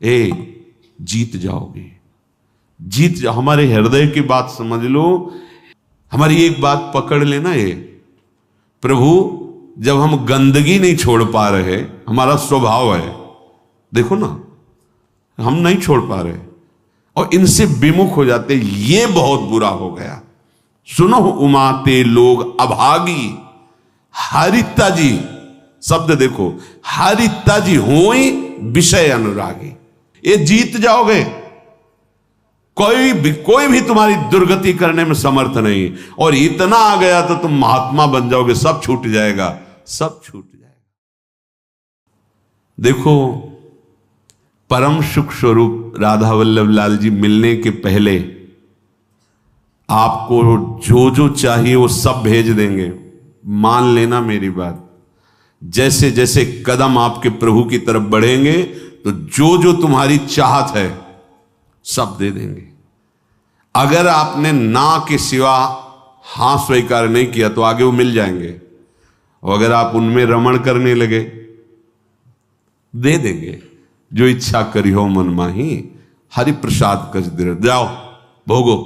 जीत जाओगे, जीत जाओ। हमारे हृदय की बात समझ लो, हमारी एक बात पकड़ लेना। ये प्रभु, जब हम गंदगी नहीं छोड़ पा रहे, हमारा स्वभाव है, देखो ना, हम नहीं छोड़ पा रहे और इनसे विमुख हो जाते, ये बहुत बुरा हो गया। सुनो उमाते लोग अभागी, हरिता जी शब्द देखो, हरिता जी होई विषय अनुरागी। ये जीत जाओगे, कोई भी तुम्हारी दुर्गति करने में समर्थ नहीं। और इतना आ गया तो तुम महात्मा बन जाओगे, सब छूट जाएगा, सब छूट जाएगा। देखो, परम सुख स्वरूप राधा वल्लभ लाल जी मिलने के पहले आपको जो जो चाहिए वो सब भेज देंगे। मान लेना मेरी बात। जैसे जैसे कदम आपके प्रभु की तरफ बढ़ेंगे तो जो जो तुम्हारी चाहत है सब दे देंगे। अगर आपने ना के सिवा हां स्वीकार नहीं किया तो आगे वो मिल जाएंगे, और अगर आप उनमें रमण करने लगे दे देंगे। जो इच्छा करी हो मन माही, हरि प्रसाद कछ दिर, जाओ भोगो।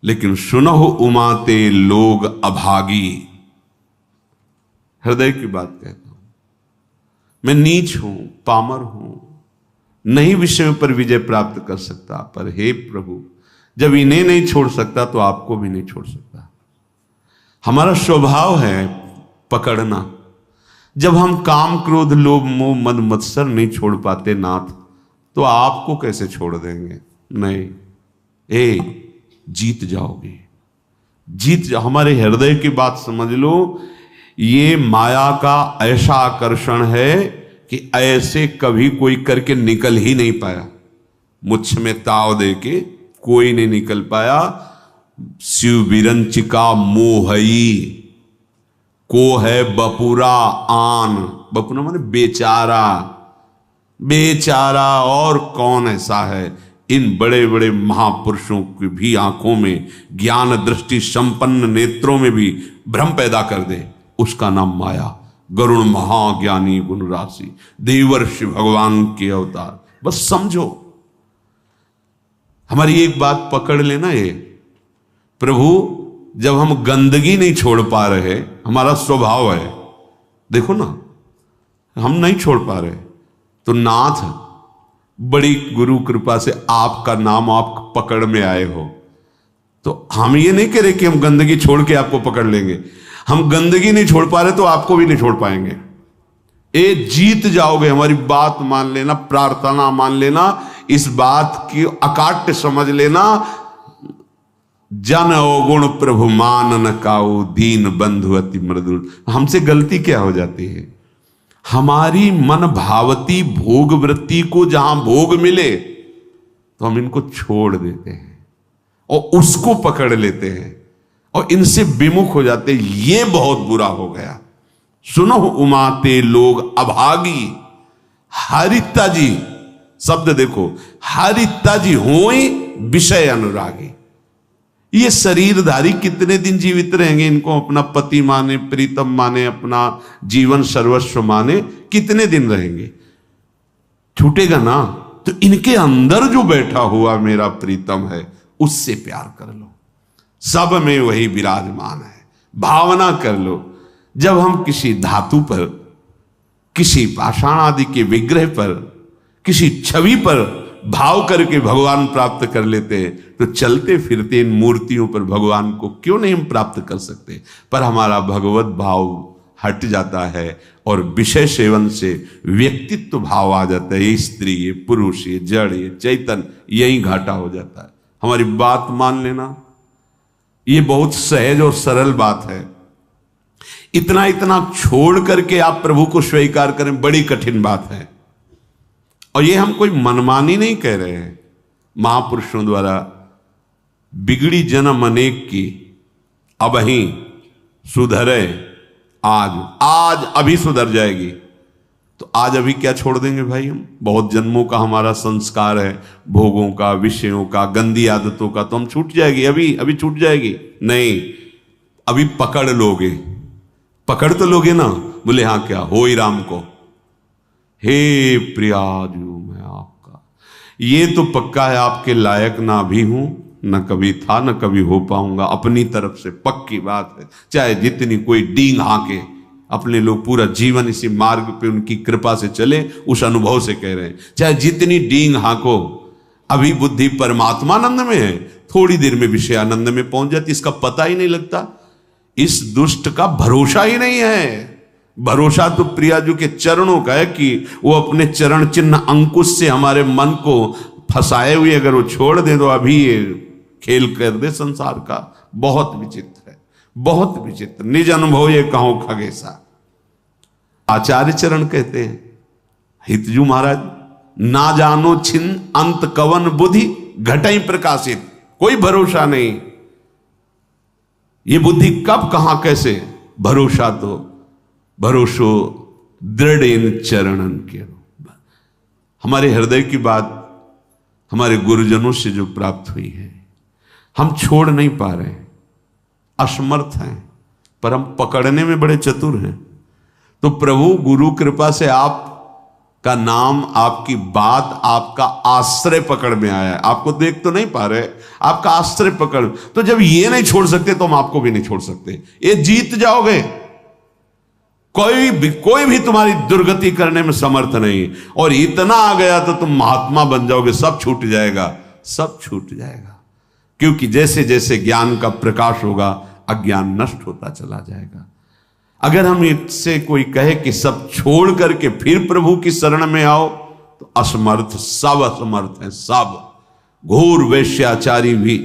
लेकिन सुनो उमाते लोग अभागी, हृदय की बात कहता हूं, मैं नीच हूं, पामर हूं, नहीं विषयों पर विजय प्राप्त कर सकता, पर हे प्रभु, जब इन्हें नहीं छोड़ सकता तो आपको भी नहीं छोड़ सकता। हमारा स्वभाव है पकड़ना। जब हम काम क्रोध लोभ मोह मद मत्सर नहीं छोड़ पाते नाथ, तो आपको कैसे छोड़ देंगे? नहीं, जीत जाओगे, जीत जाओ। हमारे हृदय की बात समझ लो। ये माया का ऐसा आकर्षण है कि ऐसे कभी कोई करके निकल ही नहीं पाया। मुझ में ताव दे के कोई नहीं निकल पाया। शिव विरंचिका मोहई को है बपुरा आन, बपुरा माने बेचारा, बेचारा और कौन ऐसा है? इन बड़े बड़े महापुरुषों की भी आंखों में, ज्ञान दृष्टि संपन्न नेत्रों में भी भ्रम पैदा कर दे, उसका नाम माया। गरुण महाज्ञानी गुण राशि, देवर्षि भगवान के अवतार। बस समझो, हमारी एक बात पकड़ लेना। ये प्रभु, जब हम गंदगी नहीं छोड़ पा रहे, हमारा स्वभाव है, देखो ना, हम नहीं छोड़ पा रहे, तो नाथ बड़ी गुरु कृपा से आपका नाम आप पकड़ में आए हो, तो हम ये नहीं कह रहे कि हम गंदगी छोड़ के आपको पकड़ लेंगे। हम गंदगी नहीं छोड़ पा रहे तो आपको भी नहीं छोड़ पाएंगे। ए जीत जाओगे, हमारी बात मान लेना, प्रार्थना मान लेना, इस बात की अकाट्य समझ लेना। जन अवगुण प्रभु मान न काऊ, दीन बंधु अति मृदुल। हमसे गलती क्या हो जाती है? हमारी मन भावती भोग वृत्ति को जहां भोग मिले तो हम इनको छोड़ देते हैं और उसको पकड़ लेते हैं और इनसे विमुख हो जाते हैं। ये बहुत बुरा हो गया। सुनो उमाते लोग अभागी, हरिता जी शब्द देखो, हरिता जी होई विषय अनुरागी। ये शरीरधारी कितने दिन जीवित रहेंगे? इनको अपना पति माने, प्रीतम माने, अपना जीवन सर्वस्व माने, कितने दिन रहेंगे? छूटेगा ना। तो इनके अंदर जो बैठा हुआ मेरा प्रीतम है, उससे प्यार कर लो, सब में वही विराजमान है, भावना कर लो। जब हम किसी धातु पर, किसी पाषाण आदि के विग्रह पर, किसी छवि पर भाव करके भगवान प्राप्त कर लेते हैं, तो चलते फिरते इन मूर्तियों पर भगवान को क्यों नहीं हम प्राप्त कर सकते? पर हमारा भगवत भाव हट जाता है और विषय सेवन से व्यक्तित्व भाव आ जाता है। ये स्त्री, ये पुरुष, ये जड़, ये चैतन्य, यही घाटा हो जाता है। हमारी बात मान लेना, ये बहुत सहज और सरल बात है। इतना इतना छोड़ करके आप प्रभु को स्वीकार करें, बड़ी कठिन बात है। और ये हम कोई मनमानी नहीं कह रहे हैं। महापुरुषों द्वारा बिगड़ी जन्म अनेक की, अब ही सुधरे आज अभी सुधर जाएगी। तो आज अभी क्या छोड़ देंगे भाई? हम बहुत जन्मों का हमारा संस्कार है, भोगों का, विषयों का, गंदी आदतों का, तो हम छूट जाएगी, अभी छूट जाएगी? नहीं, अभी पकड़ लोगे। पकड़ तो लोगे ना। बोले हाँ, क्या हो ही राम को, हे प्रियाजू मैं आपका, ये तो पक्का है आपके लायक ना भी हूं, न कभी था न कभी हो पाऊंगा। अपनी तरफ से पक्की बात है, चाहे जितनी कोई डींग हाके, अपने लोग पूरा जीवन इसी मार्ग पे उनकी कृपा से चले, उस अनुभव से कह रहे हैं, चाहे जितनी डींग हाको, अभी बुद्धि परमात्मानंद में है, थोड़ी देर में विषयानंद में पहुंच जाती, इसका पता ही नहीं लगता। इस दुष्ट का भरोसा ही नहीं है। भरोसा तो प्रियाजू के चरणों का है कि वो अपने चरण चिन्ह अंकुश से हमारे मन को फंसाए हुए अगर वो छोड़ दे तो अभी ये खेल कर दे संसार का। बहुत विचित्र है, बहुत विचित्र। निज अनुभव ये कहो खगेसा। आचार्य चरण कहते हैं, हितजू महाराज, ना जानो छिन अंत कवन बुद्धि घटई प्रकाशित। कोई भरोसा नहीं, ये बुद्धि कब कहां कैसे। भरोसा तो भरोसो दृढ़ इन चरणन के। हमारे हृदय की बात हमारे गुरुजनों से जो प्राप्त हुई है, हम छोड़ नहीं पा रहे, असमर्थ हैं, पर हम पकड़ने में बड़े चतुर हैं। तो प्रभु गुरु कृपा से आप का नाम, आपकी बात, आपका आश्रय पकड़ में आया है। आपको देख तो नहीं पा रहे, आपका आश्रय पकड़। तो जब ये नहीं छोड़ सकते तो हम आपको भी नहीं छोड़ सकते। ये जीत जाओगे, कोई भी तुम्हारी दुर्गति करने में समर्थ नहीं। और इतना आ गया तो तुम महात्मा बन जाओगे, सब छूट जाएगा, सब छूट जाएगा। क्योंकि जैसे जैसे ज्ञान का प्रकाश होगा, अज्ञान नष्ट होता चला जाएगा। अगर हम इससे कोई कहे कि सब छोड़ करके फिर प्रभु की शरण में आओ, तो असमर्थ, सब असमर्थ हैं, सब। घोर वैश्याचारी भी,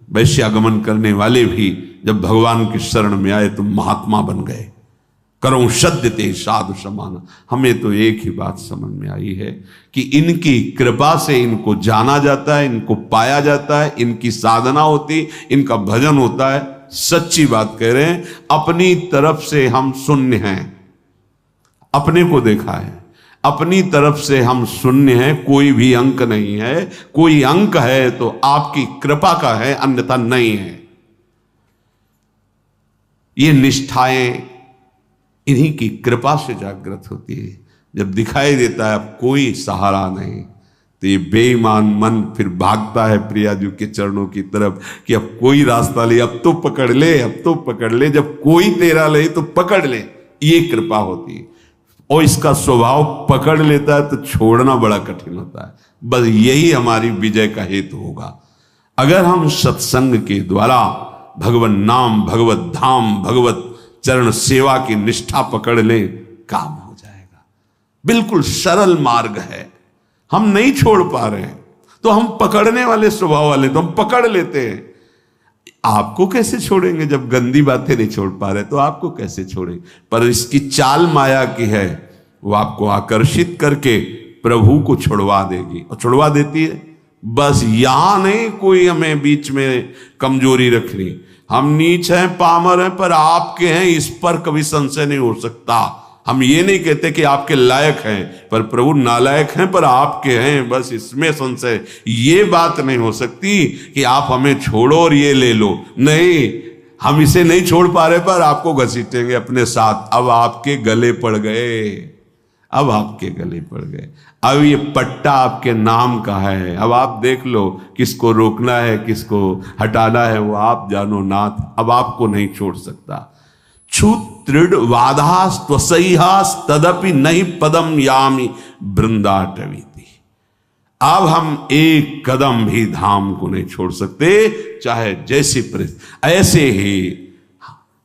वैश्यागमन करने वाले भी जब भगवान की शरण में आए तो महात्मा बन गए। करो सद्य ते साधु समान। हमें तो एक ही बात समझ में आई है कि इनकी कृपा से इनको जाना जाता है, इनको पाया जाता है, इनकी साधना होती, इनका भजन होता है। सच्ची बात कह रहे हैं, अपनी तरफ से हम शून्य हैं। अपने को देखा है, अपनी तरफ से हम शून्य हैं, कोई भी अंक नहीं है। कोई अंक है तो आपकी कृपा का है, अन्यथा नहीं है। ये निष्ठाएं इन्हीं की कृपा से जागृत होती है। जब दिखाई देता है अब कोई सहारा नहीं, तो ये बेईमान मन फिर भागता है प्रियाजू के चरणों की तरफ कि अब कोई रास्ता ले, अब तो पकड़ ले, अब तो पकड़ ले। जब कोई तेरा ले तो पकड़ ले, ये कृपा होती है। और इसका स्वभाव पकड़ लेता है तो छोड़ना बड़ा कठिन होता है। बस यही हमारी विजय का हेतु होगा। अगर हम सत्संग के द्वारा भगवत नाम, भगवत धाम, भगवत चरण सेवा की निष्ठा पकड़ ले, काम हो जाएगा। बिल्कुल सरल मार्ग है, हम नहीं छोड़ पा रहे हैं तो हम पकड़ने वाले स्वभाव वाले, तो हम पकड़ लेते हैं। आपको कैसे छोड़ेंगे जब गंदी बातें नहीं छोड़ पा रहे, तो आपको कैसे छोड़ेंगे। पर इसकी चाल माया की है, वो आपको आकर्षित करके प्रभु को छुड़वा देगी, और छुड़वा देती है। बस यहां नहीं कोई हमें बीच में कमजोरी रखनी। हम नीच हैं, पामर हैं, पर आपके हैं, इस पर कभी संशय नहीं हो सकता। हम ये नहीं कहते कि आपके लायक हैं, पर प्रभु नालायक हैं पर आपके हैं, बस इसमें संशय। ये बात नहीं हो सकती कि आप हमें छोड़ो और ये ले लो। नहीं, हम इसे नहीं छोड़ पा रहे पर आपको घसीटेंगे अपने साथ। अब आपके गले पड़ गए, अब आपके गले पड़ गए। अब ये पट्टा आपके नाम का है। अब आप देख लो किसको रोकना है, किसको हटाना है, वो आप जानो नाथ। अब आपको नहीं छोड़ सकता। क्षुत्रिड वाधास त्वसैहास तदपि नहीं पदम यामी वृंदाटवीति। अब हम एक कदम भी धाम को नहीं छोड़ सकते, चाहे जैसी परिस्थिति। ऐसे ही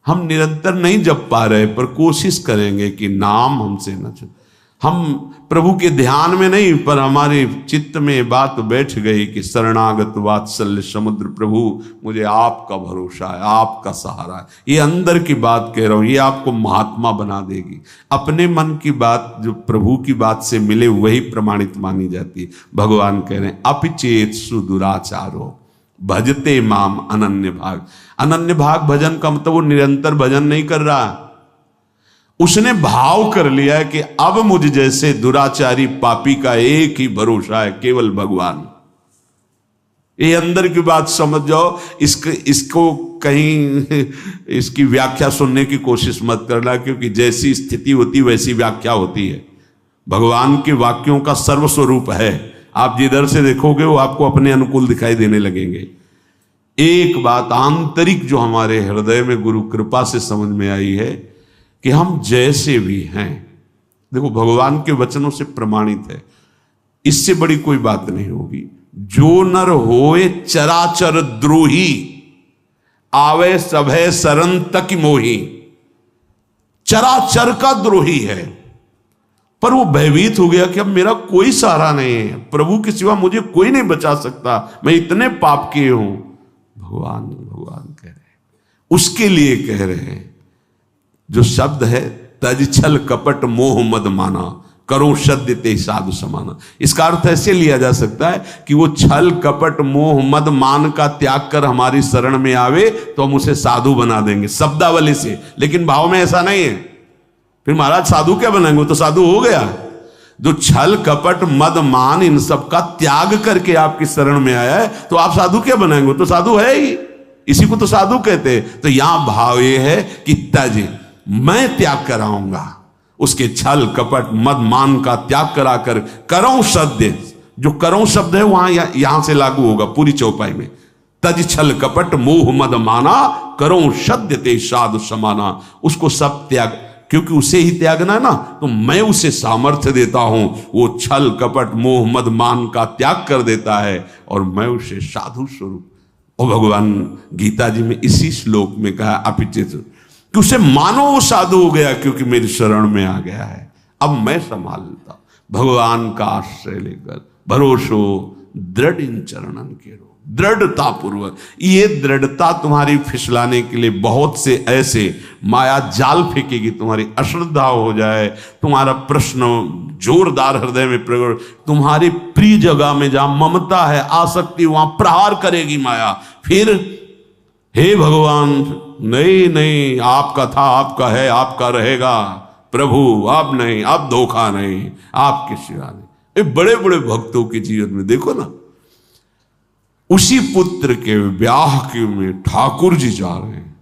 हम निरंतर नहीं जप पा रहे, पर कोशिश करेंगे कि नाम हमसे न छूटे। हम प्रभु के ध्यान में नहीं, पर हमारे चित्त में बात बैठ गई कि शरणागत वात्सल्य समुद्र प्रभु, मुझे आपका भरोसा है, आपका सहारा है। ये अंदर की बात कह रहा हूं, ये आपको महात्मा बना देगी। अपने मन की बात जो प्रभु की बात से मिले वही प्रमाणित मानी जाती है। भगवान कह रहे हैं अपिचेत सुदुराचारो भजते माम अनन्य भाग। अनन्य भाग भजन का मतलब वो निरंतर भजन नहीं कर रहा, उसने भाव कर लिया है कि अब मुझ जैसे दुराचारी पापी का एक ही भरोसा है, केवल भगवान। ये अंदर की बात समझ जाओ। इसको कहीं इसकी व्याख्या सुनने की कोशिश मत करना, क्योंकि जैसी स्थिति होती वैसी व्याख्या होती है। भगवान के वाक्यों का सर्वस्वरूप है। आप जिधर से देखोगे वो आपको अपने अनुकूल दिखाई देने लगेंगे। एक बात आंतरिक जो हमारे हृदय में गुरु कृपा से समझ में आई है कि हम जैसे भी हैं, देखो भगवान के वचनों से प्रमाणित है, इससे बड़ी कोई बात नहीं होगी। जो नर होए चराचर द्रोही, आवे सभय शरण तक मोही। चराचर का द्रोही है, पर वो भयभीत हो गया कि अब मेरा कोई सहारा नहीं है, प्रभु के सिवा मुझे कोई नहीं बचा सकता, मैं इतने पाप किए हूं। भगवान भगवान कह रहे हैं, उसके लिए कह रहे हैं जो शब्द है, तज छल कपट मोह मद माना, करो सद्य ते साधु समाना। इसका अर्थ ऐसे लिया जा सकता है कि वो छल कपट मोह मद मान का त्याग कर हमारी शरण में आवे तो हम उसे साधु बना देंगे शब्दावली से, लेकिन भाव में ऐसा नहीं है। फिर महाराज साधु क्या बनाएंगे, वो तो साधु हो गया। जो छल कपट मद मान इन सब का त्याग करके आपकी शरण में आया है तो आप साधु क्या बनाएंगे, तो साधु है ही, इसी को तो साधु कहते हैं। तो यहां भाव ये है कि तज, मैं त्याग कराऊंगा उसके छल कपट मद मान का त्याग कराकर करो सद्य। जो करो शब्द है वहां यहां से लागू होगा पूरी चौपाई में। तज छल कपट मोह मद माना, करो सद्य ते साधु समाना। उसको सब त्याग, क्योंकि उसे ही त्यागना है ना, तो मैं उसे सामर्थ्य देता हूं। वो छल कपट मोह मद मान का त्याग कर देता है और मैं उसे साधु स्वरूप। और भगवान गीता जी में इसी श्लोक में कहा अपिचित कि उसे मानो वो साधु हो गया क्योंकि मेरी शरण में आ गया है, अब मैं संभाल लेता हूं। भगवान का आश्रय लेकर भरोसो दृढ़ इन चरणन के रो, दृढ़ता पूर्वक। ये दृढ़ता तुम्हारी फिसलाने के लिए बहुत से ऐसे माया जाल फेंकेगी, तुम्हारी अश्रद्धा हो जाए, तुम्हारा प्रश्न जोरदार हृदय में प्रकट, तुम्हारी प्रिय जगह में जहां ममता है आसक्ति वहां प्रहार करेगी माया। फिर हे भगवान, नहीं नहीं, आपका था, आपका है, आपका रहेगा प्रभु, अब नहीं, अब धोखा नहीं, आपके सिवा नहीं। ये बड़े बड़े भक्तों के जीवन में देखो ना, उसी पुत्र के ब्याह के में ठाकुर जी जा रहे हैं,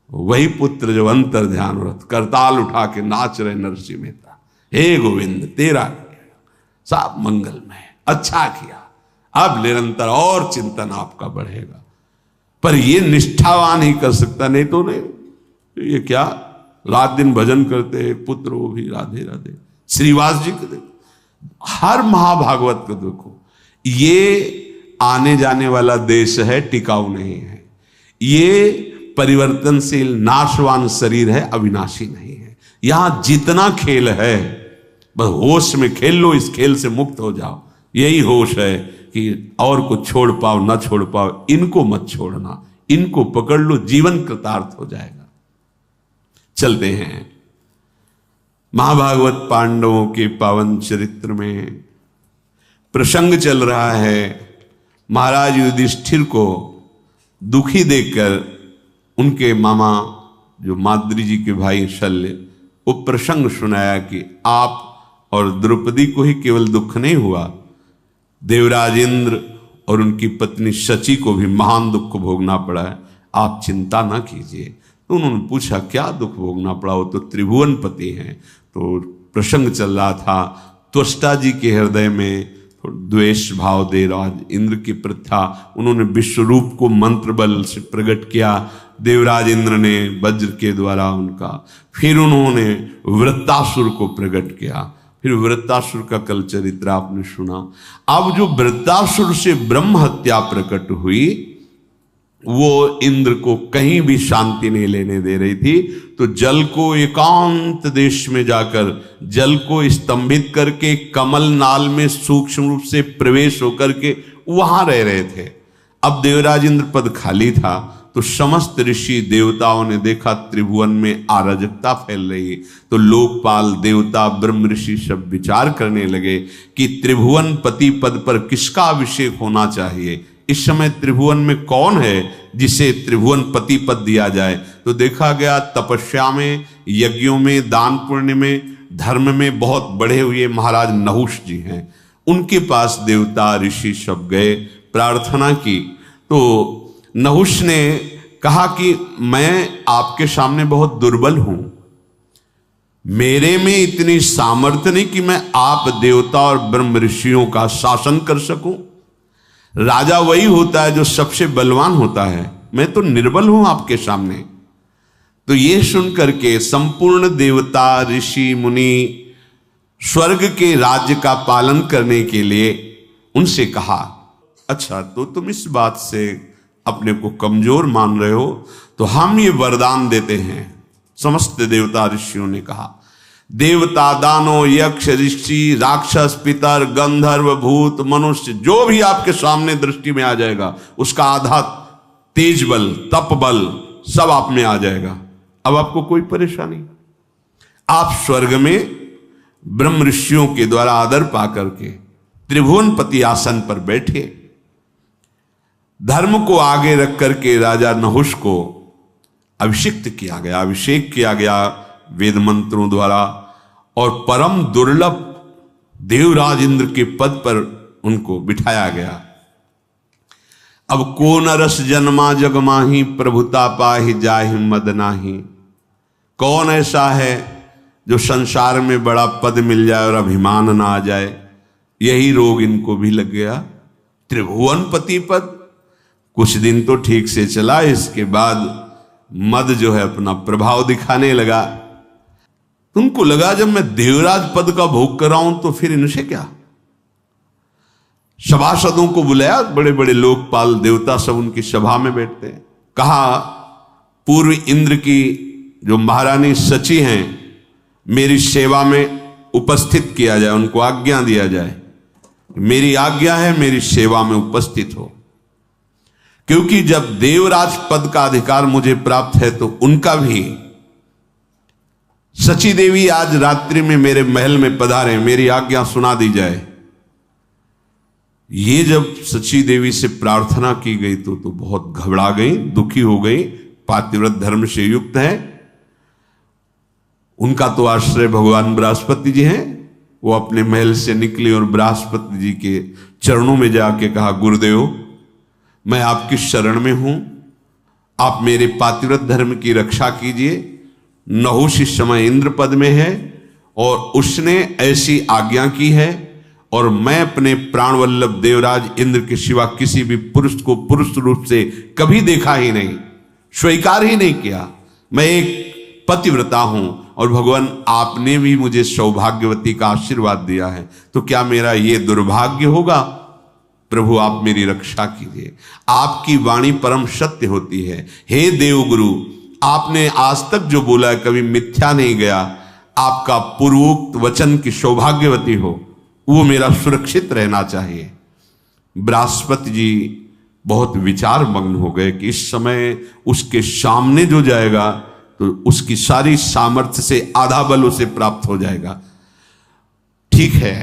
वही पुत्र जो अंतर ध्यान व्रत करताल उठा के नाच रहे नरसिंह मेहता, हे गोविंद तेरा सब मंगलमय, अच्छा किया, अब निरंतर और चिंतन आपका बढ़ेगा। पर ये निष्ठावान ही कर सकता, नहीं तो नहीं। ये क्या रात दिन भजन करते पुत्र, वो भी राधे राधे। श्रीवास जी को देखो, हर महाभागवत को देखो, ये आने जाने वाला देश है, टिकाऊ नहीं है। ये परिवर्तनशील नाशवान शरीर है, अविनाशी नहीं है। यहां जितना खेल है बस होश में खेल लो, इस खेल से मुक्त हो जाओ। यही होश है कि और को छोड़ पाओ ना छोड़ पाओ, इनको मत छोड़ना, इनको पकड़ लो, जीवन कृतार्थ हो जाएगा। चलते हैं महाभागवत पांडवों के पावन चरित्र में प्रसंग चल रहा है। महाराज युधिष्ठिर को दुखी देखकर उनके मामा जो माद्री जी के भाई शल्य, वो प्रसंग सुनाया कि आप और द्रौपदी को ही केवल दुख नहीं हुआ, देवराज इंद्र और उनकी पत्नी शची को भी महान दुख भोगना पड़ा है, आप चिंता ना कीजिए। तो उन्होंने पूछा क्या दुख भोगना पड़ा, वो तो त्रिभुवन पति हैं। तो प्रसंग चल रहा था, त्वष्टा जी के हृदय में द्वेष भाव देवराज इंद्र की प्रथा, उन्होंने विश्वरूप को मंत्र बल से प्रकट किया, देवराज इंद्र ने वज्र के द्वारा उनका, फिर उन्होंने वृत्तासुर को प्रकट किया, फिर वृत्तासुर का कल चरित्र आपने सुना। अब जो वृत्तासुर से ब्रह्म हत्या प्रकट हुई, वो इंद्र को कहीं भी शांति नहीं लेने दे रही थी। तो जल को एकांत देश में जाकर जल को स्तंभित करके कमल नाल में सूक्ष्म रूप से प्रवेश होकर के वहां रह रहे थे। अब देवराज इंद्र पद खाली था, तो समस्त ऋषि देवताओं ने देखा त्रिभुवन में अराजकता फैल रही, तो लोकपाल देवता ब्रह्म ऋषि सब विचार करने लगे कि त्रिभुवन पति पद पर किसका अभिषेक होना चाहिए। इस समय त्रिभुवन में कौन है जिसे त्रिभुवन पति पद दिया जाए। तो देखा गया तपस्या में, यज्ञों में, दान पुण्य में, धर्म में बहुत बढ़े हुए महाराज नहुष जी हैं। उनके पास देवता ऋषि सब गए, प्रार्थना की। तो नहुष ने कहा कि मैं आपके सामने बहुत दुर्बल हूं, मेरे में इतनी सामर्थ्य नहीं कि मैं आप देवता और ब्रह्म ऋषियों का शासन कर सकूं। राजा वही होता है जो सबसे बलवान होता है, मैं तो निर्बल हूं आपके सामने। तो ये सुन करके संपूर्ण देवता ऋषि मुनि स्वर्ग के राज्य का पालन करने के लिए उनसे कहा, अच्छा तो तुम इस बात से अपने को कमजोर मान रहे हो, तो हम ये वरदान देते हैं। समस्त देवता ऋषियों ने कहा, देवता दानव यक्ष ऋषि राक्षस पितर गंधर्व भूत मनुष्य जो भी आपके सामने दृष्टि में आ जाएगा, उसका आधा तेज बल तप बल सब आप में आ जाएगा। अब आपको कोई परेशानी, आप स्वर्ग में ब्रह्म ऋषियों के द्वारा आदर पा करके त्रिभुवनपति आसन पर बैठे। धर्म को आगे रख करके राजा नहुष को अभिषिक्त किया गया, अभिषेक किया गया वेद मंत्रों द्वारा, और परम दुर्लभ देवराज इंद्र के पद पर उनको बिठाया गया। अब को नरस जन्मा जग माही प्रभुता पाहि जाहि मद नाही। कौन ऐसा है जो संसार में बड़ा पद मिल जाए और अभिमान ना आ जाए? यही रोग इनको भी लग गया। त्रिभुवनपति पद कुछ दिन तो ठीक से चला, इसके बाद मद जो है अपना प्रभाव दिखाने लगा। उनको लगा जब मैं देवराज पद का भोग कर रहा हूं तो फिर इनसे क्या। सभासदों को बुलाया, बड़े बड़े लोकपाल देवता सब उनकी सभा में बैठते हैं। कहा पूर्व इंद्र की जो महारानी सची हैं मेरी सेवा में उपस्थित किया जाए, उनको आज्ञा दिया जाए। मेरी आज्ञा है मेरी सेवा में उपस्थित हो, क्योंकि जब देवराज पद का अधिकार मुझे प्राप्त है तो उनका भी। सची देवी आज रात्रि में मेरे महल में पधारे, मेरी आज्ञा सुना दी जाए। ये जब सची देवी से प्रार्थना की गई तो बहुत घबरा गई, दुखी हो गई। पातिव्रत धर्म से युक्त है, उनका तो आश्रय भगवान बृहस्पति जी हैं। वो अपने महल से निकले और बृहस्पति जी के चरणों में जाके कहा, गुरुदेव मैं आपकी शरण में हूं, आप मेरे पातिव्रत धर्म की रक्षा कीजिए। नहुष इस समय इंद्र पद में है और उसने ऐसी आज्ञा की है, और मैं अपने प्राण वल्लभ देवराज इंद्र के सिवा किसी भी पुरुष को पुरुष रूप से कभी देखा ही नहीं, स्वीकार ही नहीं किया। मैं एक पतिव्रता हूं और भगवान आपने भी मुझे सौभाग्यवती का आशीर्वाद दिया है, तो क्या मेरा ये दुर्भाग्य होगा? प्रभु आप मेरी रक्षा कीजिए। आपकी वाणी परम सत्य होती है। हे देवगुरु, आपने आज तक जो बोला है कभी मिथ्या नहीं गया। आपका पूर्वोक्त वचन की सौभाग्यवती हो, वो मेरा सुरक्षित रहना चाहिए। बृहस्पति जी बहुत विचार मग्न हो गए कि इस समय उसके सामने जो जाएगा तो उसकी सारी सामर्थ्य से आधा बल उसे प्राप्त हो जाएगा। ठीक है,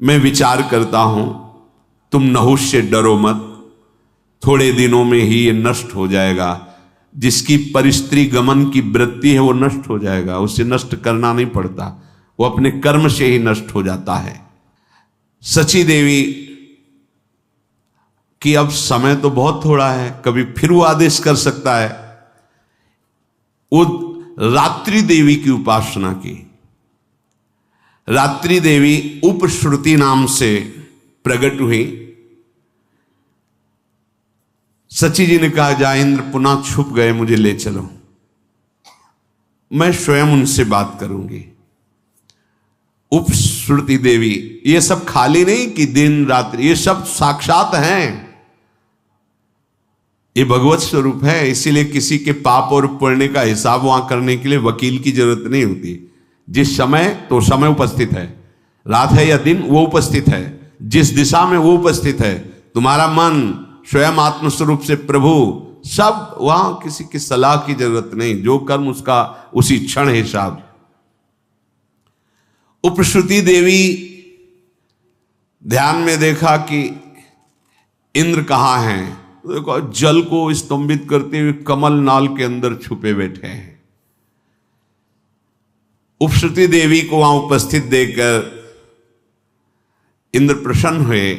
मैं विचार करता हूं, तुम नहुष से डरो मत, थोड़े दिनों में ही ये नष्ट हो जाएगा। जिसकी परिस्त्री गमन की वृत्ति है वो नष्ट हो जाएगा, उसे नष्ट करना नहीं पड़ता, वो अपने कर्म से ही नष्ट हो जाता है। सची देवी कि अब समय तो बहुत थोड़ा है, कभी फिर वो आदेश कर सकता है। वो रात्रि देवी की उपासना की। रात्रि देवी उपश्रुति नाम से प्रकट हुई। सची जी ने कहा, जा इंद्र पुनः छुप गए, मुझे ले चलो, मैं स्वयं उनसे बात करूंगी। उपश्रुति देवी, ये सब खाली नहीं कि दिन रात्रि, ये सब साक्षात हैं, ये भगवत स्वरूप है। इसीलिए किसी के पाप और पुण्य का हिसाब वहां करने के लिए वकील की जरूरत नहीं होती। जिस समय तो समय उपस्थित है, रात है या दिन वो उपस्थित है, जिस दिशा में वो उपस्थित है। तुम्हारा मन स्वयं आत्मस्वरूप से प्रभु, सब वहां किसी की सलाह की जरूरत नहीं, जो कर्म उसका उसी क्षण हिसाब। उपश्रुति देवी ध्यान में देखा कि इंद्र कहां हैं, तो देखो जल को स्तंभित करते हुए कमल नाल के अंदर छुपे बैठे हैं। उपश्रुति देवी को वहां उपस्थित देखकर इंद्र प्रसन्न हुए।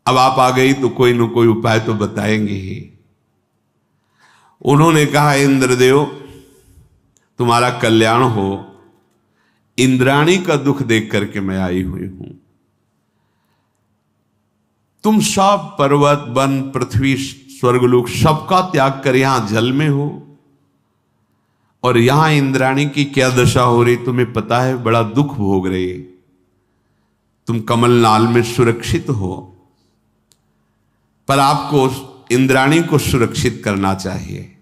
अब आप आ गई तो कोई न कोई उपाय तो बताएंगे ही। उन्होंने कहा, इंद्रदेव तुम्हारा कल्याण हो, इंद्राणी का दुख देख करके मैं आई हुई हूं। तुम सब पर्वत वन पृथ्वी स्वर्गलोक सबका त्याग कर यहां जल में हो, और यहां इंद्राणी की क्या दशा हो रही तुम्हें पता है, बड़ा दुख भोग रही। तुम कमलनाल में सुरक्षित हो, पर आपको इंद्राणी को सुरक्षित करना चाहिए।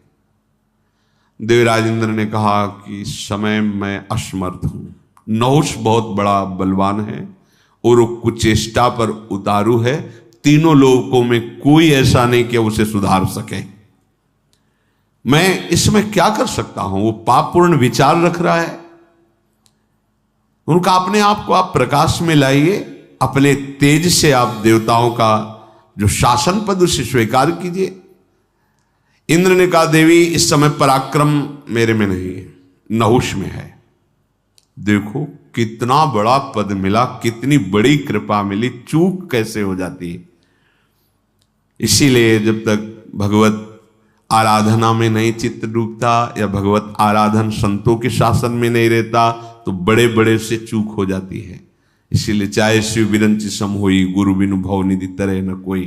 देवराज इंद्र ने कहा कि इस समय मैं असमर्थ हूं। नहुष बहुत बड़ा बलवान है और वो कुचेष्टा पर उतारू है, तीनों लोगों में कोई ऐसा नहीं कि उसे सुधार सके। मैं इसमें क्या कर सकता हूं? वो पापपूर्ण विचार रख रहा है। उनका अपने आप को आप प्रकाश में लाइए, अपने तेज से आप देवताओं का जो शासन पद उसे स्वीकार कीजिए। इंद्र ने कहा, देवी इस समय पराक्रम मेरे में नहीं है, नहुष में है। देखो कितना बड़ा पद मिला, कितनी बड़ी कृपा मिली, चूक कैसे हो जाती है। इसीलिए जब तक भगवत आराधना में नहीं चित्त डूबता या भगवत आराधन संतों के शासन में नहीं रहता तो बड़े बड़े से चूक हो जाती है। इसीलिए चाहे शिव बिरंची सम होई, गुरु बिनु भव निधि तरह न कोई।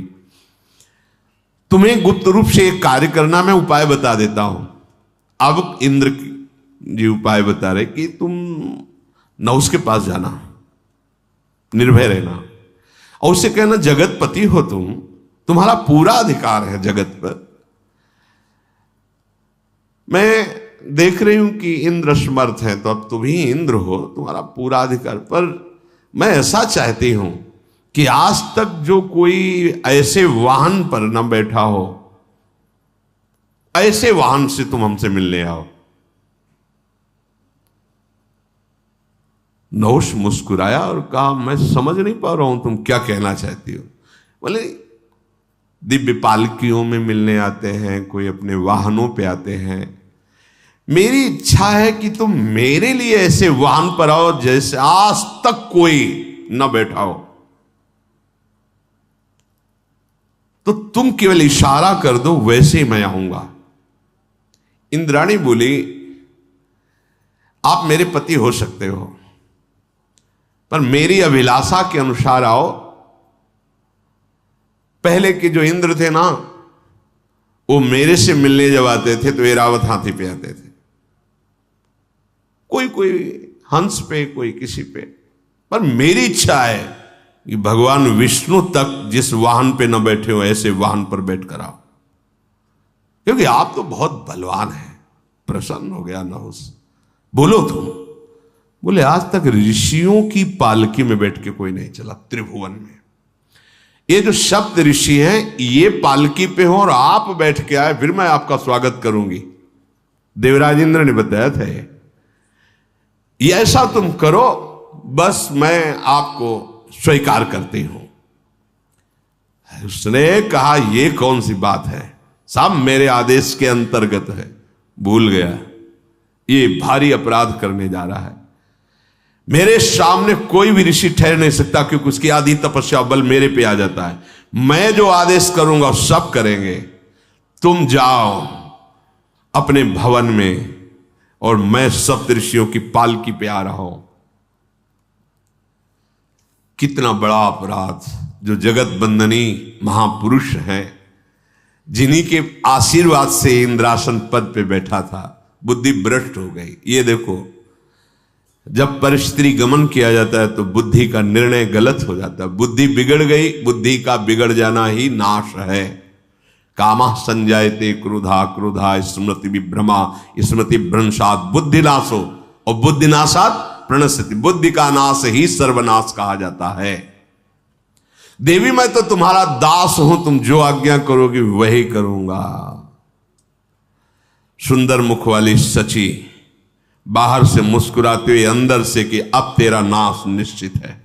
तुम्हें गुप्त रूप से एक कार्य करना, मैं उपाय बता देता हूं। अब इंद्र जी उपाय बता रहे कि तुम नहुष के पास जाना, निर्भय रहना, और उससे कहना जगतपति हो तुम, तुम्हारा पूरा अधिकार है जगत पर। मैं देख रही हूं कि इंद्र समर्थ है, तो अब तुम ही इंद्र हो, तुम्हारा पूरा अधिकार। पर मैं ऐसा चाहती हूं कि आज तक जो कोई ऐसे वाहन पर न बैठा हो, ऐसे वाहन से तुम हमसे मिलने आओ। नहुष मुस्कुराया और कहा, मैं समझ नहीं पा रहा हूं तुम क्या कहना चाहती हो। बोले, दिव्य पालकियों में मिलने आते हैं, कोई अपने वाहनों पे आते हैं। मेरी इच्छा है कि तुम मेरे लिए ऐसे वाहन पर आओ जैसे आज तक कोई न बैठा हो। तो तुम केवल इशारा कर दो, वैसे ही मैं आऊंगा। इंद्राणी बोली, आप मेरे पति हो सकते हो, पर मेरी अभिलाषा के अनुसार आओ। पहले के जो इंद्र थे ना, वो मेरे से मिलने जब आते थे तो ऐरावत हाथी पे आते थे, कोई कोई हंस पे, कोई किसी पे। पर मेरी इच्छा है कि भगवान विष्णु तक जिस वाहन पे न बैठे हो, ऐसे वाहन पर बैठ कर आओ, क्योंकि आप तो बहुत बलवान हैं। प्रसन्न हो गया नहुष। बोलो तुम। बोले, आज तक ऋषियों की पालकी में बैठ के कोई नहीं चला त्रिभुवन में। ये जो शब्द ऋषि हैं, ये पालकी पे हो और आप बैठ के आए, फिर मैं आपका स्वागत करूंगी। देवराज इंद्र ने बताया था ये ऐसा तुम करो, बस मैं आपको स्वीकार करती हूं। उसने कहा, ये कौन सी बात है, सब मेरे आदेश के अंतर्गत है। भूल गया, ये भारी अपराध करने जा रहा है। मेरे सामने कोई भी ऋषि ठहर नहीं सकता, क्योंकि उसकी आदि तपस्या बल मेरे पे आ जाता है। मैं जो आदेश करूंगा सब करेंगे। तुम जाओ अपने भवन में, और मैं सप्त ऋषियों की पालकी पे आ रहा हूं। कितना बड़ा अपराध! जो जगत बंदनी महापुरुष हैं, जिन्हीं के आशीर्वाद से इंद्रासन पद पे बैठा था, बुद्धि भ्रष्ट हो गई। ये देखो, जब परिस्त्री गमन किया जाता है तो बुद्धि का निर्णय गलत हो जाता है। बुद्धि बिगड़ गई, बुद्धि का बिगड़ जाना ही नाश है। कामः संजायते क्रोधा, क्रोधा स्मृति विभ्रमा, स्मृति भ्रंशात् बुद्धिनाशो, और बुद्धिनाशात् प्रणश्यति। बुद्धि का नाश ही सर्वनाश कहा जाता है। देवी, मैं तो तुम्हारा दास हूं, तुम जो आज्ञा करोगी वही करूंगा। सुंदर मुख वाली सची बाहर से मुस्कुराते हुए अंदर से कि अब तेरा नाश निश्चित है,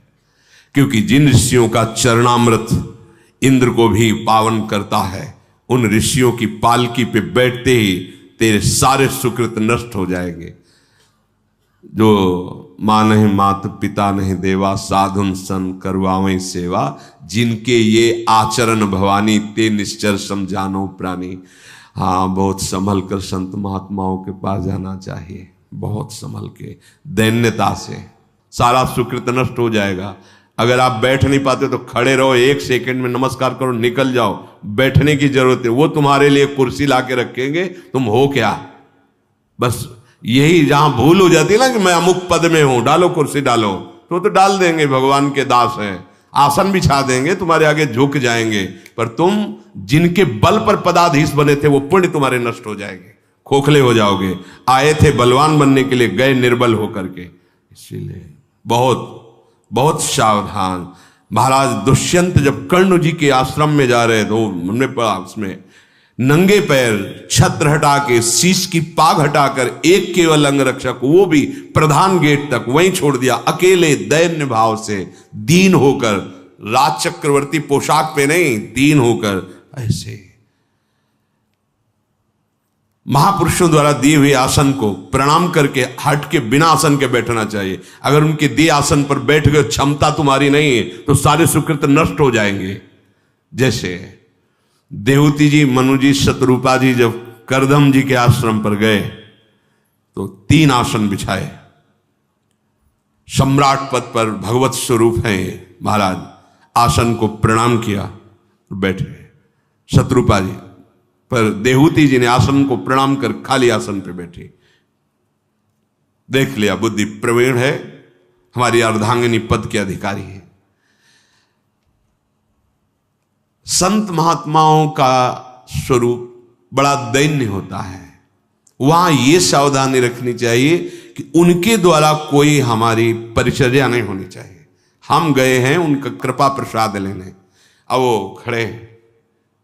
क्योंकि जिन ऋषियों का चरणामृत इंद्र को भी पावन करता है, उन ऋषियों की पालकी पे बैठते ही तेरे सारे सुकृत नष्ट हो जाएंगे। जो मां नहीं मात पिता नहीं देवा, साधुन सन करवावें सेवा, जिनके ये आचरण भवानी ते निश्चर समझानो प्राणी। हाँ, बहुत संभल कर संत महात्माओं के पास जाना चाहिए, बहुत संभल के, दैन्यता से। सारा सुकृत नष्ट हो जाएगा। अगर आप बैठ नहीं पाते तो खड़े रहो, 1 सेकंड में नमस्कार करो, निकल जाओ। बैठने की जरूरत है, वो तुम्हारे लिए कुर्सी ला के रखेंगे, तुम हो क्या। बस यही जहां भूल हो जाती है ना कि मैं अमुक पद में हूं, डालो कुर्सी डालो, तो डाल देंगे, भगवान के दास हैं, आसन बिछा देंगे, तुम्हारे आगे झुक जाएंगे। पर तुम जिनके बल पर पदाधीश बने थे वो पुण्य तुम्हारे नष्ट हो जाएंगे, खोखले हो जाओगे। आए थे बलवान बनने के लिए, गए निर्बल होकर के। इसीलिए बहुत बहुत सावधान। महाराज दुष्यंत जब कर्ण जी के आश्रम में जा रहे तो हमने पढ़ा, उसमें नंगे पैर छत्र हटा के, शीश की पाग हटाकर, एक केवल अंगरक्षक, वो भी प्रधान गेट तक वहीं छोड़ दिया, अकेले दैन्य भाव से, दीन होकर, राज चक्रवर्ती पोशाक पे नहीं, दीन होकर। ऐसे महापुरुषों द्वारा दिए हुए आसन को प्रणाम करके हट के बिना आसन के बैठना चाहिए। अगर उनके दिए आसन पर बैठ गए, क्षमता तुम्हारी नहीं है, तो सारे सुकृत नष्ट हो जाएंगे। जैसे देवती जी, मनु जी, शतरूपा जी जब करदम जी के आश्रम पर गए तो 3 आसन बिछाए। सम्राट पद पर भगवत स्वरूप हैं महाराज, आसन को प्रणाम किया, बैठे। शतरूपा जी पर देहूति जी ने आसन को प्रणाम कर खाली आसन पे बैठी। देख लिया बुद्धि प्रवीण है, हमारी अर्धांगिनी पद के अधिकारी है। संत महात्माओं का स्वरूप बड़ा दैन्य होता है। वहां यह सावधानी रखनी चाहिए कि उनके द्वारा कोई हमारी परिचर्या नहीं होनी चाहिए। हम गए हैं उनका कृपा प्रसाद लेने, अब वो खड़े,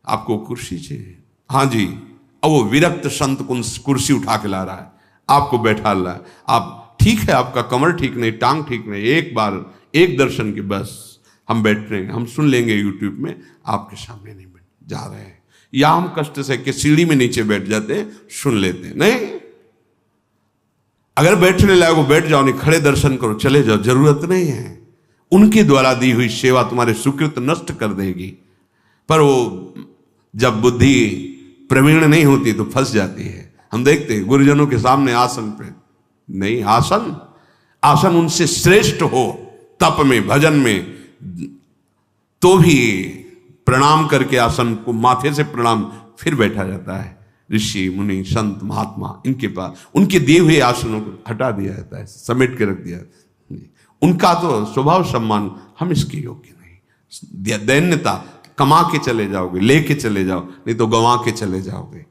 आपको कुर्सी चाहिए, हाँ जी, अब वो विरक्त संत कुर्सी उठा के ला रहा है, आपको बैठा रहा है। आप ठीक है, आपका कमर ठीक नहीं, टांग ठीक नहीं, एक बार एक दर्शन की बस हम बैठ रहे हैं, हम सुन लेंगे यूट्यूब में, आपके सामने नहीं बैठ जा रहे हैं। या हम कष्ट से कि सीढ़ी में नीचे बैठ जाते हैं, सुन लेते हैं। नहीं, अगर बैठने लायक हो बैठ जाओ, नहीं खड़े दर्शन करो, चले जाओ, जरूरत नहीं है। उनके द्वारा दी हुई सेवा तुम्हारे सुकृत नष्ट कर देगी। पर वो जब बुद्धि प्रवीण नहीं होती तो फंस जाती है। हम देखते हैं गुरुजनों के सामने आसन पे नहीं, आसन उनसे श्रेष्ठ हो, तप में, भजन में, तो भी प्रणाम करके आसन को माथे से प्रणाम, फिर बैठा जाता है। ऋषि मुनि संत महात्मा, इनके पास उनके दिए हुए आसनों को हटा दिया जाता है, समेट के रख दिया। उनका तो स्वभाव सम्मान, हम इसके योग्य नहीं। दैन्यता, कमा के चले जाओगे, लेके चले जाओ, नहीं तो गंवा के चले जाओगे।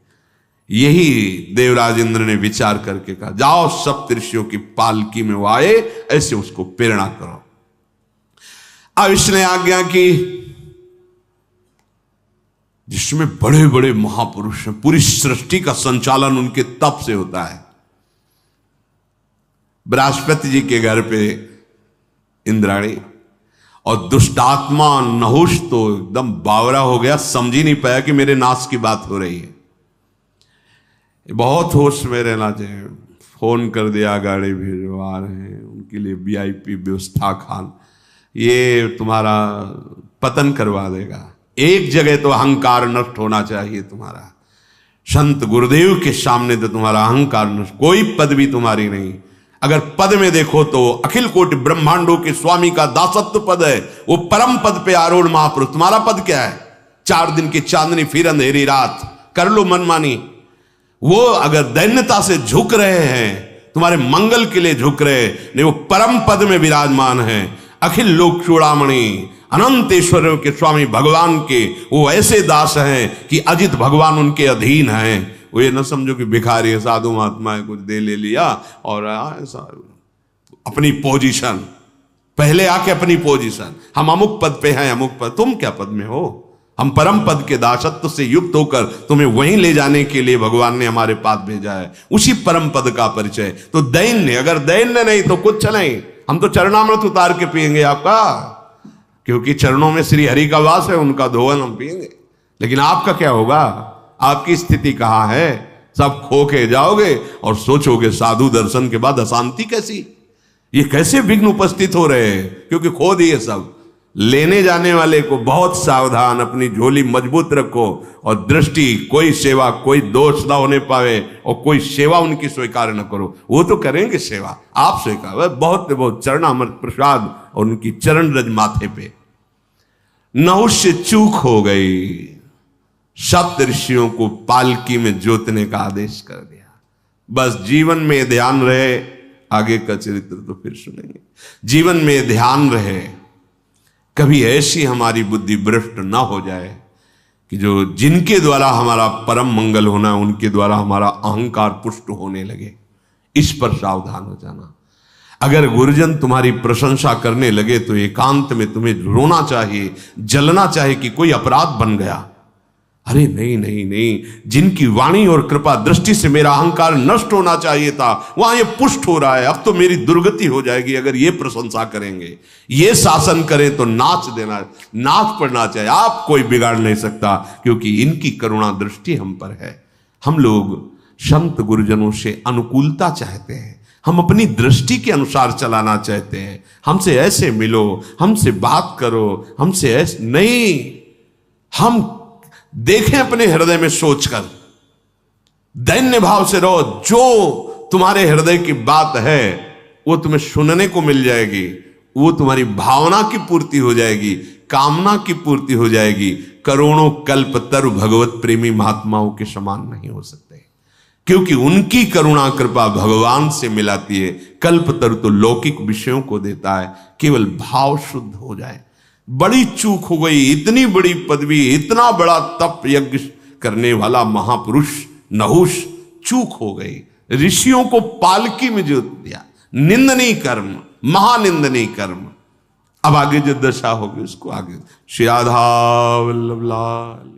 यही देवराज इंद्र ने विचार करके कहा, जाओ सप्तऋषियों की पालकी में वो आए, ऐसे उसको प्रेरणा करो। अब इसने आज्ञा की, जिसमें बड़े बड़े महापुरुष हैं, पूरी सृष्टि का संचालन उनके तप से होता है। बृहस्पति जी के घर पे इंद्राणी, और दुष्टात्मा नहुष तो एकदम बावरा हो गया, समझ ही नहीं पाया कि मेरे नाश की बात हो रही है। बहुत होश में रहना चाहिए। फोन कर दिया, गाड़ी भिजवा रहे हैं, उनके लिए VIP व्यवस्था, खान, ये तुम्हारा पतन करवा देगा। एक जगह तो अहंकार नष्ट होना चाहिए तुम्हारा। संत गुरुदेव के सामने तो तुम्हारा अहंकार नष्ट, कोई पद भी तुम्हारी नहीं। अगर पद में देखो तो अखिल कोटि ब्रह्मांडों के स्वामी का दासत्व पद है, वो परम पद पे आरूढ़ महापुरुष। तुम्हारा पद क्या है? 4 दिन की चांदनी फिर अंधेरी रात, कर लो मनमानी। वो अगर दैन्यता से झुक रहे हैं, तुम्हारे मंगल के लिए झुक रहे नहीं, वो परम पद में विराजमान है। अखिल लोक चूड़ामणि अनंत ऐश्वर्यों के स्वामी भगवान के वो ऐसे दास हैं कि अजित भगवान उनके अधीन हैं। वो ये न समझो कि भिखारी है, साधु महात्मा है, कुछ दे ले लिया और अपनी पोजीशन, पहले आके अपनी पोजीशन, हम अमुक पद पे हैं, अमुक पद। तुम क्या पद में हो? हम परम पद के दासत्व से युक्त होकर तुम्हें वहीं ले जाने के लिए भगवान ने हमारे पास भेजा है, उसी परम पद का परिचय। तो दैन्य, अगर दैन्य नहीं तो कुछ नहीं। हम तो चरणामृत उतार के पिएंगे आपका, क्योंकि चरणों में श्री हरि का वास है, उनका धोवन हम पिएंगे। लेकिन आपका क्या होगा? आपकी स्थिति कहां है? सब खो के जाओगे और सोचोगे साधु दर्शन के बाद अशांति कैसी, ये कैसे विघ्न उपस्थित हो रहे हैं, क्योंकि खो दिए सब। लेने जाने वाले को बहुत सावधान, अपनी झोली मजबूत रखो और दृष्टि, कोई सेवा, कोई दोष ना होने पावे और कोई सेवा उनकी स्वीकार न करो। वो तो करेंगे सेवा, आप स्वीकार, बहुत बहुत चरणामृत प्रसाद और उनकी चरण रज माथे पे। नहुष से चूक हो गई, सप्त ऋषियों को पालकी में जोतने का आदेश कर दिया। बस जीवन में ध्यान रहे, आगे का चरित्र तो फिर सुनेंगे। जीवन में ध्यान रहे, कभी ऐसी हमारी बुद्धि भ्रष्ट ना हो जाए कि जो जिनके द्वारा हमारा परम मंगल होना है उनके द्वारा हमारा अहंकार पुष्ट होने लगे। इस पर सावधान हो जाना। अगर गुरुजन तुम्हारी प्रशंसा करने लगे तो एकांत में तुम्हें रोना चाहिए, जलना चाहिए कि कोई अपराध बन गया। अरे नहीं नहीं नहीं, जिनकी वाणी और कृपा दृष्टि से मेरा अहंकार नष्ट होना चाहिए था वहां ये पुष्ट हो रहा है, अब तो मेरी दुर्गति हो जाएगी अगर ये प्रशंसा करेंगे, ये शासन करें तो नाच देना, नाच पड़ना चाहिए। आप कोई बिगाड़ नहीं सकता क्योंकि इनकी करुणा दृष्टि हम पर है। हम लोग संत गुरुजनों से अनुकूलता चाहते हैं, हम अपनी दृष्टि के अनुसार चलाना चाहते हैं। हमसे ऐसे मिलो, हमसे बात करो, हमसे ऐसे नहीं। हम देखें अपने हृदय में सोचकर, दैन्य भाव से रहो। जो तुम्हारे हृदय की बात है वो तुम्हें सुनने को मिल जाएगी, वो तुम्हारी भावना की पूर्ति हो जाएगी, कामना की पूर्ति हो जाएगी। करोड़ों कल्प तरु भगवत प्रेमी महात्माओं के समान नहीं हो सकते, क्योंकि उनकी करुणा कृपा भगवान से मिलाती है। कल्प तरु तो लौकिक विषयों को देता है, केवल भाव शुद्ध हो जाए। बड़ी चूक हो गई, इतनी बड़ी पदवी, इतना बड़ा तप यज्ञ करने वाला महापुरुष नहुष चूक हो गई, ऋषियों को पालकी में जोत दिया। निंदनीय कर्म, महानिंदनीय कर्म। अब आगे जो दशा होगी उसको आगे श्री राधा वल्लभ लाल।